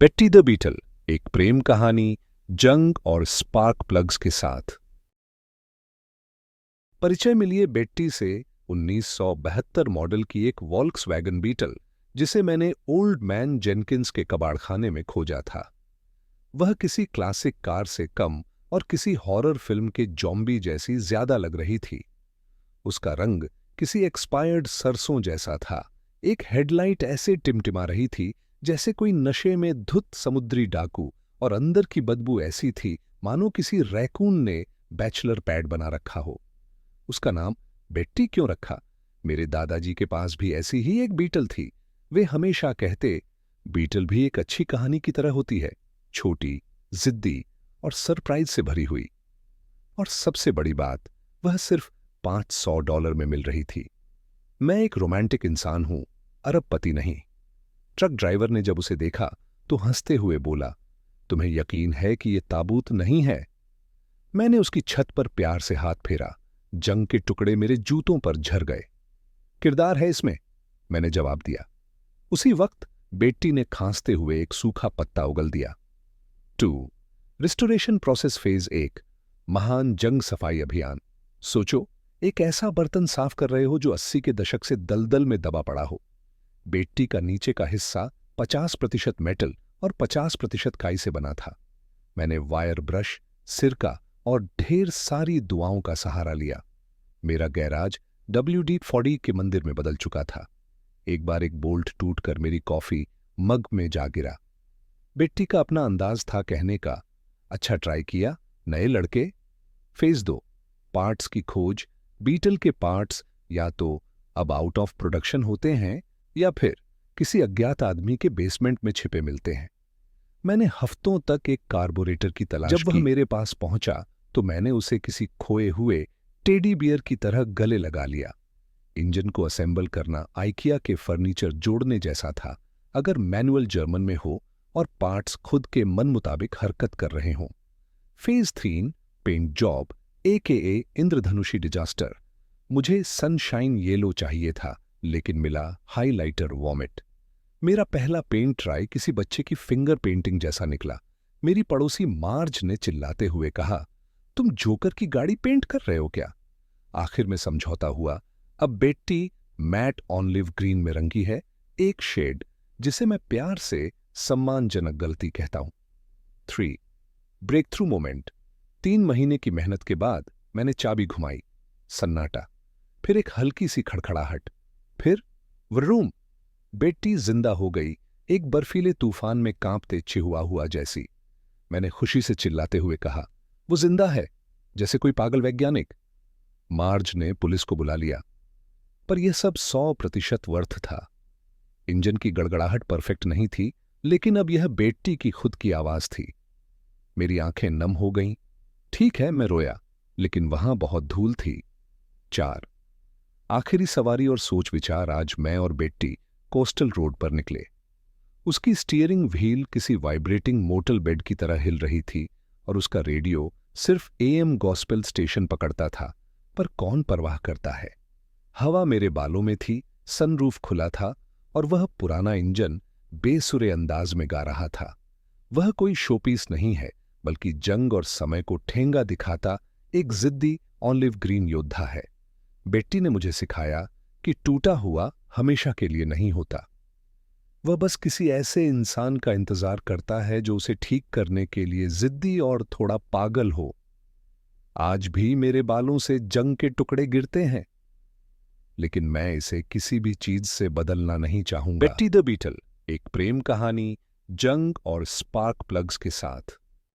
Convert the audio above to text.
Bed tea the beetle, एक प्रेम कहानी जंग और स्पार्क प्लग्स के साथ। परिचय मिलिए बेट्टी से 1972 मॉडल की एक वॉल्क्सवैगन बीटल, जिसे मैंने ओल्ड मैन जेनकिंस के कबाड़खाने में खोजा था। वह किसी क्लासिक कार से कम और किसी हॉरर फिल्म के जॉम्बी जैसी ज्यादा लग रही थी। उसका रंग किसी एक्सपायर्ड सरसों जैसा था। एक हेडलाइट ऐसे टिमटिमा रही थी जैसे कोई नशे में धुत समुद्री डाकू, और अंदर की बदबू ऐसी थी मानो किसी रैकून ने बैचलर पैड बना रखा हो। उसका नाम बेट्टी क्यों रखा? मेरे दादाजी के पास भी ऐसी ही एक बीटल थी। वे हमेशा कहते, बीटल भी एक अच्छी कहानी की तरह होती है, छोटी, जिद्दी और सरप्राइज से भरी हुई। और सबसे बड़ी बात, वह सिर्फ $500 में मिल रही थी। मैं एक रोमांटिक इंसान हूं, अरबपति नहीं। ट्रक ड्राइवर ने जब उसे देखा तो हंसते हुए बोला, तुम्हें यकीन है कि यह ताबूत नहीं है? मैंने उसकी छत पर प्यार से हाथ फेरा। जंग के टुकड़े मेरे जूतों पर झर गए। किरदार है इसमें, मैंने जवाब दिया। उसी वक्त बेट्टी ने खांसते हुए एक सूखा पत्ता उगल दिया। 2. रिस्टोरेशन प्रोसेस फेज 1, महान जंग सफाई अभियान। सोचो, एक ऐसा बर्तन साफ कर रहे हो जो 80 के दशक से दलदल में दबा पड़ा हो। बेट्टी का नीचे का हिस्सा 50% मेटल और 50% काई से बना था। मैंने वायर ब्रश, सिरका और ढेर सारी दुआओं का सहारा लिया। मेरा गैराज WD-40 के मंदिर में बदल चुका था। एक बार एक बोल्ट टूटकर मेरी कॉफी मग में जा गिरा। बेट्टी का अपना अंदाज था कहने का, अच्छा ट्राई किया नए लड़के। फेज 2, पार्ट्स की खोज। बीटल के पार्ट्स या तो अब आउट ऑफ प्रोडक्शन होते हैं या फिर किसी अज्ञात आदमी के बेसमेंट में छिपे मिलते हैं। मैंने हफ्तों तक एक कार्बोरेटर की तलाश की। जब वह मेरे पास पहुंचा तो मैंने उसे किसी खोए हुए टेडी बियर की तरह गले लगा लिया। इंजन को असेंबल करना आइकिया के फर्नीचर जोड़ने जैसा था, अगर मैनुअल जर्मन में हो और पार्ट्स खुद के मन मुताबिक हरकत कर रहे हों। फेज 3, पेंट जॉब AKA इंद्रधनुषी डिजास्टर। मुझे सनशाइन येलो चाहिए था, लेकिन मिला हाइलाइटर वॉमिट। मेरा पहला पेंट ट्राई किसी बच्चे की फिंगर पेंटिंग जैसा निकला। मेरी पड़ोसी मार्ज ने चिल्लाते हुए कहा, तुम जोकर की गाड़ी पेंट कर रहे हो क्या? आखिर में समझौता हुआ। अब बेट्टी मैट ऑलिव ग्रीन में रंगी है, एक शेड जिसे मैं प्यार से सम्मानजनक गलती कहता हूं। 3. Break through moment. 3 महीने की मेहनत के बाद मैंने चाबी घुमाई। सन्नाटा, फिर एक हल्की सी खड़खड़ाहट, फिर व्रूम। बेट्टी जिंदा हो गई, एक बर्फीले तूफान में कांपते चिहुआ जैसी। मैंने खुशी से चिल्लाते हुए कहा, वो जिंदा है, जैसे कोई पागल वैज्ञानिक। मार्ज ने पुलिस को बुला लिया, पर यह सब 100% व्यर्थ था। इंजन की गड़गड़ाहट परफेक्ट नहीं थी, लेकिन अब यह बेट्टी की खुद की आवाज थी। मेरी आंखें नम हो गईं। ठीक है, मैं रोया, लेकिन वहां बहुत धूल थी। 4. आखिरी सवारी और सोच विचार। आज मैं और बेट्टी कोस्टल रोड पर निकले। उसकी स्टीयरिंग व्हील किसी वाइब्रेटिंग मोटल बेड की तरह हिल रही थी और उसका रेडियो सिर्फ AM गॉस्पेल स्टेशन पकड़ता था, पर कौन परवाह करता है। हवा मेरे बालों में थी, सनरूफ खुला था और वह पुराना इंजन बेसुरे अंदाज में गा रहा था। वह कोई शोपीस नहीं है, बल्कि जंग और समय को ठेंगा दिखाता एक जिद्दी ऑलिव ग्रीन योद्धा है। बेट्टी ने मुझे सिखाया कि टूटा हुआ हमेशा के लिए नहीं होता। वह बस किसी ऐसे इंसान का इंतजार करता है जो उसे ठीक करने के लिए जिद्दी और थोड़ा पागल हो। आज भी मेरे बालों से जंग के टुकड़े गिरते हैं, लेकिन मैं इसे किसी भी चीज से बदलना नहीं चाहूंगा। बेट्टी द बीटल, एक प्रेम कहानी जंग और स्पार्क प्लग्स के साथ।